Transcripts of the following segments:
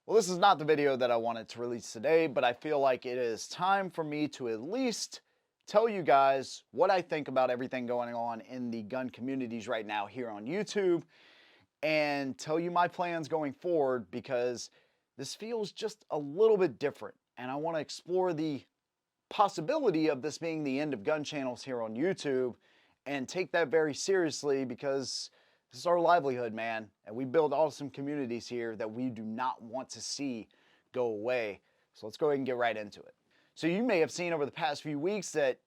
Well, this is not the video that I wanted to release today, but I feel like it is time for me to at least tell you guys what I think about everything going on in the gun communities right now here on YouTube and tell you my plans going forward because this feels just a little bit different. And I want to explore the possibility of this being the end of gun channels here on YouTube and take that very seriously because this is our livelihood, man. And we build awesome communities here that we do not want to see go away. So let's go ahead and get right into it. So you may have seen over the past few weeks that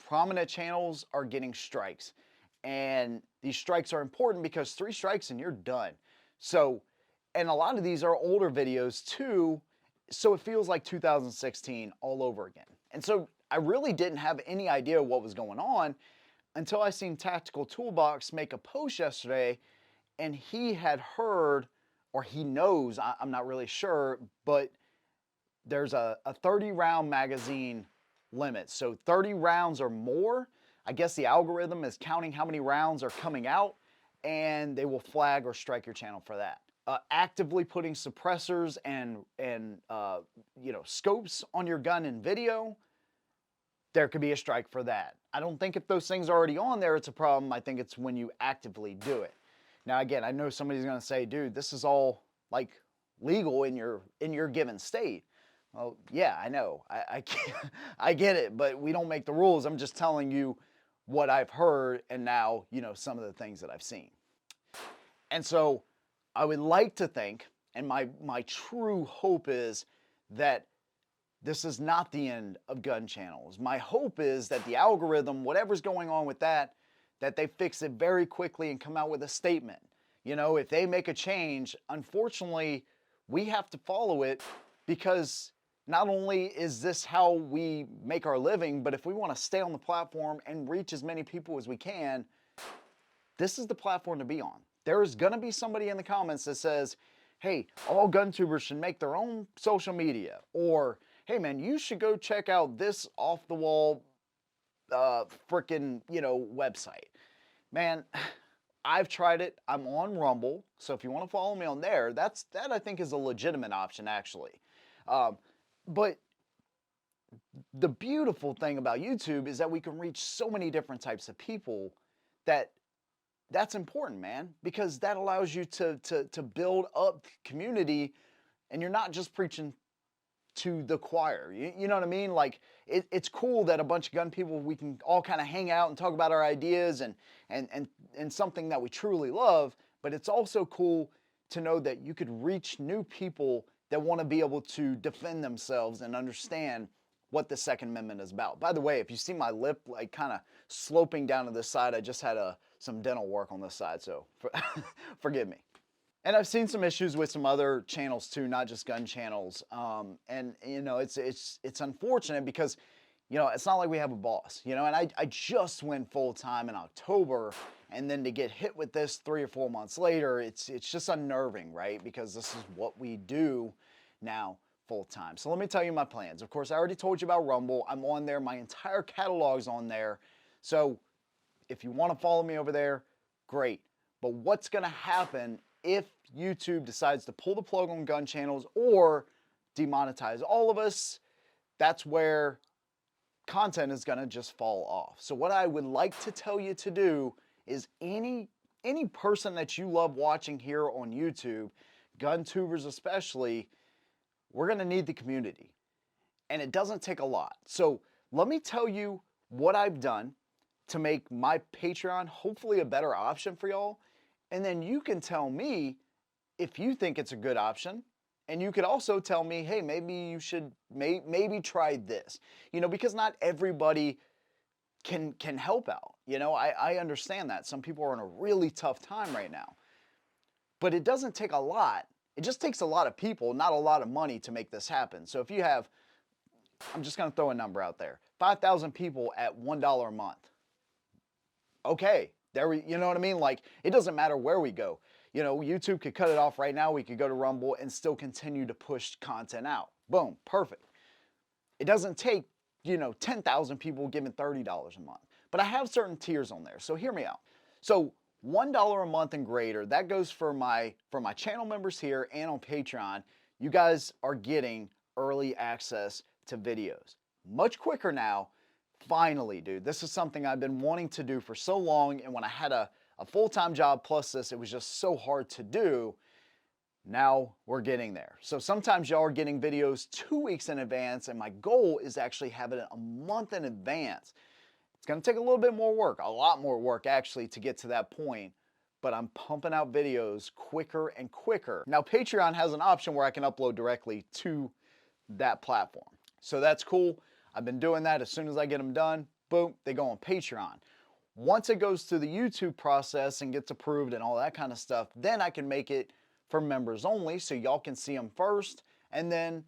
prominent channels are getting strikes. And these strikes are important because 3 strikes and you're done. So, and a lot of these are older videos too, so it feels like 2016 all over again. And so I really didn't have any idea what was going on until I seen Tactical Toolbox make a post yesterday, and he had heard, or he knows, I'm not really sure, but there's a 30 round magazine limit. So 30 rounds or more, I guess the algorithm is counting how many rounds are coming out, and they will flag or strike your channel for that. Actively putting suppressors and scopes on your gun in video, there could be a strike for that. I don't think if those things are already on there, it's a problem. I think it's when you actively do it. Now, again, I know somebody's going to say, dude, this is all like legal in your given state. Well, yeah, I know. I get it, but we don't make the rules. I'm just telling you what I've heard and now, some of the things that I've seen. And so I would like to think, and my true hope is that this is not the end of gun channels. My hope is that the algorithm, whatever's going on with that they fix it very quickly and come out with a statement. If they make a change, unfortunately, we have to follow it because not only is this how we make our living, but if we want to stay on the platform and reach as many people as we can, this is the platform to be on. There is going to be somebody in the comments that says, hey, all gun tubers should make their own social media, or hey man, you should go check out this off the wall freaking, website. Man, I've tried it. I'm on Rumble, so if you want to follow me on there, that I think is a legitimate option actually. But the beautiful thing about YouTube is that we can reach so many different types of people that's important, man, because that allows you to build up community, and you're not just preaching to the choir. You know what I mean? Like it's cool that a bunch of gun people, we can all kind of hang out and talk about our ideas and something that we truly love, but it's also cool to know that you could reach new people that want to be able to defend themselves and understand what the Second Amendment is about. By the way, if you see my lip like kind of sloping down to this side, I just had some dental work on this side, so forgive me. And I've seen some issues with some other channels too, not just gun channels. And it's unfortunate because, it's not like we have a boss, and I just went full time in October, and then to get hit with this 3 or 4 months later, it's just unnerving, right? Because this is what we do now full time. So let me tell you my plans. Of course, I already told you about Rumble. I'm on there. My entire catalog's on there. So if you want to follow me over there, great. But what's going to happen if YouTube decides to pull the plug on gun channels or demonetize all of us? That's where content is going to just fall off. So what I would like to tell you to do is any person that you love watching here on YouTube, gun tubers especially, we're going to need the community. And it doesn't take a lot. So let me tell you what I've done to make my Patreon hopefully a better option for y'all. And then you can tell me if you think it's a good option. And you could also tell me, hey, maybe you should maybe try this. Because not everybody can help out. I understand that. Some people are in a really tough time right now. But it doesn't take a lot. It just takes a lot of people, not a lot of money to make this happen. So if you have, I'm just going to throw a number out there, 5,000 people at $1 a month. Okay, you know what I mean? Like, it doesn't matter where we go. YouTube could cut it off right now. We could go to Rumble and still continue to push content out. Boom, perfect. It doesn't take, 10,000 people giving $30 a month. But I have certain tiers on there, so hear me out. So $1 a month and greater, that goes for my channel members here and on Patreon. you guys are getting early access to videos. Much quicker now. Finally, dude, this is something I've been wanting to do for so long, and when I had a full-time job plus this, it was just so hard to do. Now we're getting there. So sometimes y'all are getting videos 2 weeks in advance, and my goal is actually having it a month in advance. It's gonna take a little bit more work, a lot more work actually, to get to that point, but I'm pumping out videos quicker and quicker. Now Patreon has an option where I can upload directly to that platform. So that's cool. I've been doing that. As soon as I get them done, boom, they go on Patreon. Once it goes through the YouTube process and gets approved and all that kind of stuff, then I can make it for members only, so y'all can see them first, and then,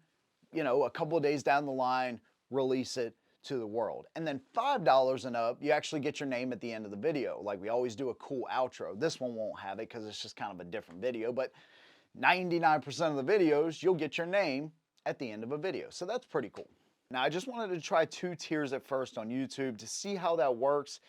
you know, a couple of days down the line, release it to the world. And then $5 and up, you actually get your name at the end of the video. Like we always do a cool outro. This one won't have it because it's just kind of a different video, but 99% of the videos, you'll get your name at the end of a video. So that's pretty cool. Now I just wanted to try 2 tiers at first on YouTube to see how that works.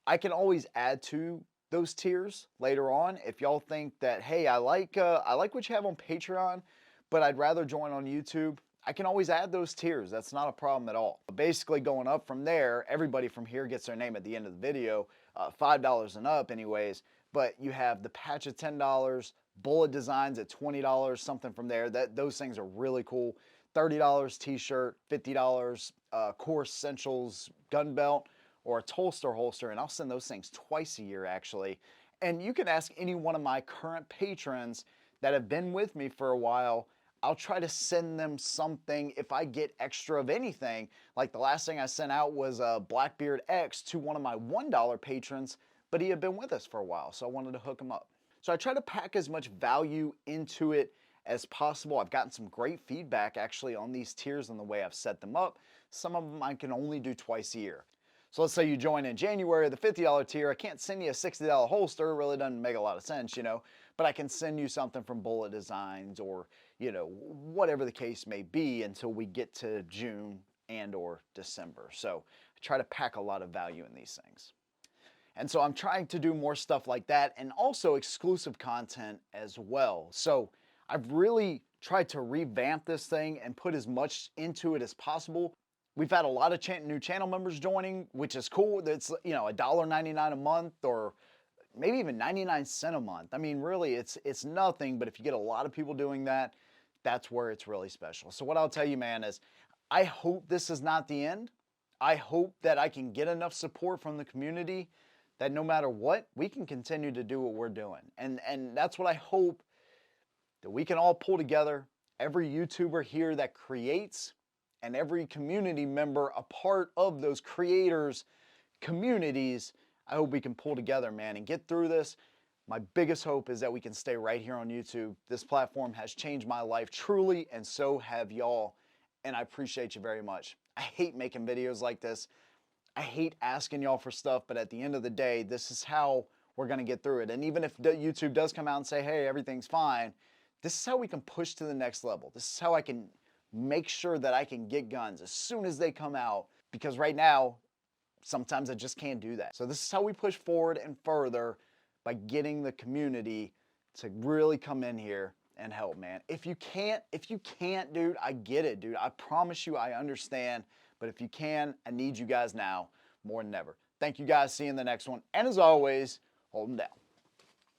I can always add to those tiers later on if y'all think that, hey, I like what you have on Patreon, but I'd rather join on YouTube. I can always add those tiers. That's not a problem at all. But basically going up from there, everybody from here gets their name at the end of the video, $5 and up anyways, but you have the patch at $10, bullet designs at $20, something from there. Those things are really cool. $30 t-shirt, $50 core essentials gun belt, or a Tolster holster, and I'll send those things twice a year actually. And you can ask any one of my current patrons that have been with me for a while. I'll try to send them something if I get extra of anything. Like the last thing I sent out was a Blackbeard X to one of my $1 patrons, but he had been with us for a while, so I wanted to hook him up. So I try to pack as much value into it as possible. I've gotten some great feedback actually on these tiers and the way I've set them up. Some of them I can only do twice a year. So let's say you join in January, the $50 tier. I can't send you a $60 holster. It really doesn't make a lot of sense, you know, but I can send you something from Bullet Designs or, you know, whatever the case may be until we get to June and or December. So I try to pack a lot of value in these things. And so I'm trying to do more stuff like that and also exclusive content as well. So I've really tried to revamp this thing and put as much into it as possible. We've had a lot of new channel members joining, which is cool. It's, you know, $1.99 a month or maybe even 99 cents a month. I mean, really, it's nothing, but if you get a lot of people doing that, that's where it's really special. So what I'll tell you, man, is I hope this is not the end. I hope that I can get enough support from the community that no matter what, we can continue to do what we're doing. And that's what I hope, that we can all pull together, every YouTuber here that creates, and every community member a part of those creators' communities. I hope we can pull together, man, and get through this. My biggest hope is that we can stay right here on YouTube. This platform has changed my life truly, and so have y'all, and I appreciate you very much. I hate making videos like this. I hate asking y'all for stuff, but at the end of the day, this is how we're gonna get through it. And even if YouTube does come out and say, hey, everything's fine, this is how we can push to the next level. This is how I can make sure that I can get guns as soon as they come out, because right now, sometimes I just can't do that. So this is how we push forward and further, by getting the community to really come in here and help, man. If you can't, dude, I get it, dude. I promise you I understand, but if you can, I need you guys now more than ever. Thank you guys. See you in the next one. And as always, hold them down.